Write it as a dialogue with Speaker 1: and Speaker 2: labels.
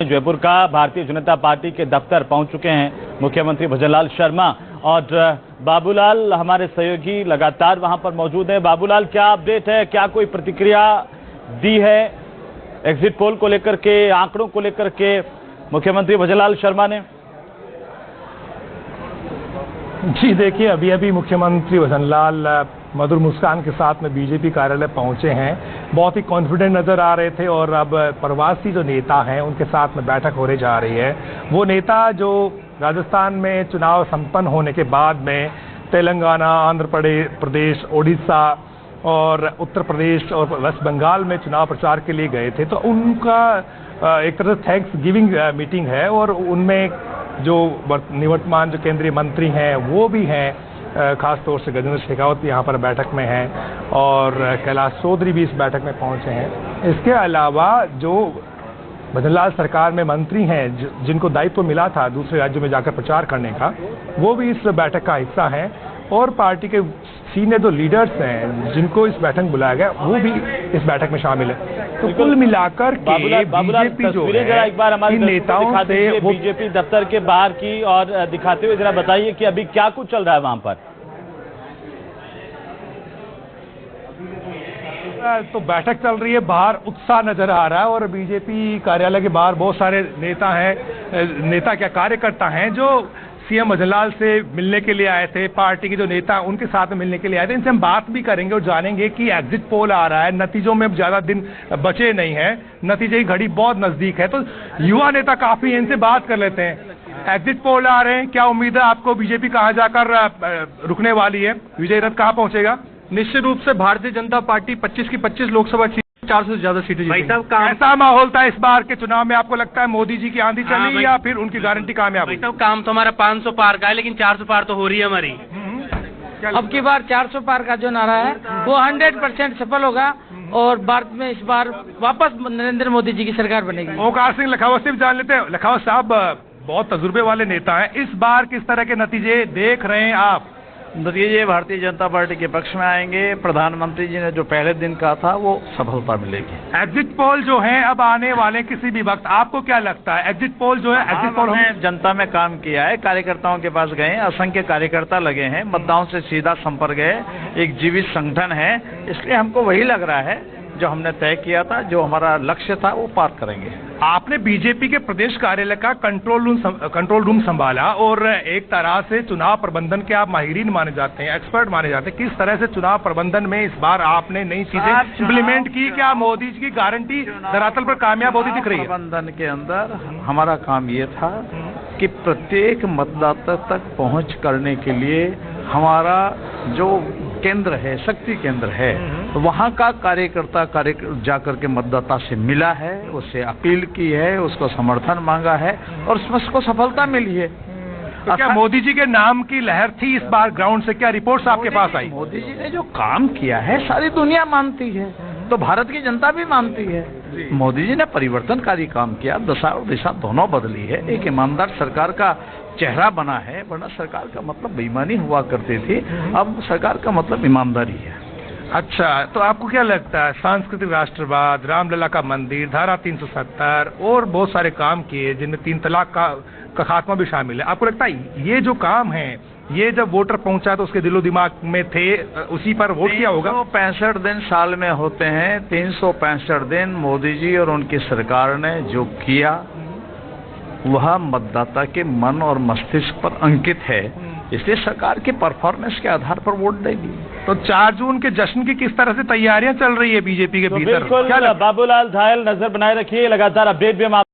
Speaker 1: जयपुर का भारतीय जनता पार्टी के दफ्तर पहुंच चुके हैं मुख्यमंत्री भजनलाल शर्मा और बाबूलाल हमारे सहयोगी लगातार वहां पर मौजूद हैं। बाबूलाल, क्या अपडेट है, क्या कोई प्रतिक्रिया दी है एग्जिट पोल को लेकर के, आंकड़ों को लेकर के मुख्यमंत्री भजनलाल शर्मा ने?
Speaker 2: जी देखिए, अभी अभी मुख्यमंत्री भजनलाल मधुर मुस्कान के साथ में बीजेपी कार्यालय पहुंचे हैं। बहुत ही कॉन्फिडेंट नजर आ रहे थे और अब प्रवासी जो नेता हैं उनके साथ में बैठक होने जा रही है। वो नेता जो राजस्थान में चुनाव संपन्न होने के बाद में तेलंगाना, आंध्र प्रदेश, ओडिशा और उत्तर प्रदेश और वेस्ट बंगाल में चुनाव प्रचार के लिए गए थे, तो उनका एक तरह से थैंक्स गिविंग मीटिंग है और उनमें जो निवर्तमान जो केंद्रीय मंत्री हैं वो भी हैं, खास तौर से गजेंद्र शेखावत यहाँ पर बैठक में हैं और कैलाश चौधरी भी इस बैठक में पहुँचे हैं। इसके अलावा जो भजनलाल सरकार में मंत्री हैं जिनको दायित्व मिला था दूसरे राज्यों में जाकर प्रचार करने का, वो भी इस बैठक का हिस्सा हैं और पार्टी के सीनियर जो लीडर्स हैं जिनको इस बैठक में बुलाया गया वो भी इस बैठक में शामिल है। तो कुल मिलाकर के बीजेपी जो है
Speaker 1: एक बार हमारे
Speaker 2: नेताओं से वो
Speaker 1: बीजेपी दफ्तर के बाहर की और दिखाते हुए जरा बताइए कि अभी क्या कुछ चल रहा है वहां पर।
Speaker 2: तो बैठक चल रही है, बाहर उत्साह नजर आ रहा है और बीजेपी कार्यालय के बाहर बहुत सारे नेता हैं, नेता क्या कार्यकर्ता हैं जो सीएम भजनलाल से मिलने के लिए आए थे। पार्टी के जो नेता उनके साथ में मिलने के लिए आए थे। इनसे हम बात भी करेंगे और जानेंगे कि एग्जिट पोल आ रहा है, नतीजों में अब ज्यादा दिन बचे नहीं है, नतीजे की घड़ी बहुत नजदीक है, तो युवा नेता काफी हैं, इनसे बात कर लेते हैं। एग्जिट पोल आ रहे हैं, क्या उम्मीद है आपको बीजेपी कहाँ जाकर रुकने वाली है, विजय रथ कहाँ पहुंचेगा?
Speaker 3: निश्चित रूप से भारतीय जनता पार्टी 25 की 25 लोकसभा सीट, 400 से ज्यादा सीटें जीतेगी।
Speaker 2: कैसा माहौल था इस बार के चुनाव में? आपको लगता है मोदी जी की आंधी चली या फिर उनकी गारंटी कामयाब हुई?
Speaker 3: काम तो हमारा 500 पार का है, लेकिन 400 पार तो हो रही है हमारी।
Speaker 4: अब की बार 400 पार का जो नारा है वो 100% सफल होगा और भारत में इस बार वापस नरेंद्र मोदी जी की सरकार बनेगी।
Speaker 2: ओंकार सिंह लखावत से भी जान लेते हैं। लखावत साहब बहुत तजुर्बे वाले नेता हैं, इस बार किस तरह के नतीजे देख रहे हैं आप?
Speaker 5: नतीजे भारतीय जनता पार्टी के पक्ष में आएंगे। प्रधानमंत्री जी ने जो पहले दिन कहा था वो सफलता मिलेगी।
Speaker 2: एग्जिट पोल जो है अब आने वाले किसी भी वक्त, आपको क्या लगता है एग्जिट पोल जो है? एग्जिट पोल
Speaker 5: हमने जनता में काम किया है, कार्यकर्ताओं के पास गए, असंख्य कार्यकर्ता लगे हैं, मतदाताओं से सीधा संपर्क है, एक जीवित संगठन है, इसलिए हमको वही लग रहा है जो हमने तय किया था, जो हमारा लक्ष्य था वो पार करेंगे।
Speaker 2: आपने बीजेपी के प्रदेश कार्यालय का कंट्रोल रूम संभाला और एक तरह से चुनाव प्रबंधन के आप माहिरीन माने जाते हैं, एक्सपर्ट माने जाते हैं। किस तरह से चुनाव प्रबंधन में इस बार आपने नई चीजें इम्प्लीमेंट की? क्या मोदी जी की गारंटी धरातल पर कामयाब होती दिख रही है?
Speaker 5: प्रबंधन के अंदर हमारा काम ये था कि प्रत्येक मतदाता तक पहुंच करने के लिए हमारा जो केंद्र है, शक्ति केंद्र है, वहां का कार्यकर्ता जाकर के मतदाता से मिला है, उससे अपील की है, उसको समर्थन मांगा है और उसमें उसको सफलता मिली है।
Speaker 2: तो क्या मोदी जी के नाम की लहर थी इस बार ग्राउंड से? क्या रिपोर्ट्स आपके पास आई?
Speaker 5: मोदी जी ने जो काम किया है सारी दुनिया मानती है, तो भारत की जनता भी मानती है। मोदी जी ने परिवर्तनकारी काम किया, दशा और दिशा दोनों बदली है, एक ईमानदार सरकार का चेहरा बना है। वरना सरकार का मतलब बेईमानी हुआ करती थी, अब सरकार का मतलब ईमानदारी है।
Speaker 2: अच्छा, तो आपको क्या लगता है सांस्कृतिक राष्ट्रवाद, रामलला का मंदिर, धारा 370 और बहुत सारे काम किए जिनमें 3 तलाक का खात्मा भी शामिल है, आपको लगता है ये जो काम है ये जब वोटर पहुंचा तो उसके दिलो दिमाग में थे, उसी पर वोट किया होगा?
Speaker 5: 365 दिन साल में होते हैं, 365 दिन मोदी जी और उनकी सरकार ने जो किया वह मतदाता के मन और मस्तिष्क पर अंकित है, इसलिए सरकार के परफॉर्मेंस के आधार पर वोट देगी।
Speaker 2: तो 4 जून के जश्न की किस तरह से तैयारियां चल रही है बीजेपी के भीतर?
Speaker 1: बिल्कुल बाबूलाल, घायल नजर बनाए रखिए, लगातार अपडेट भी हम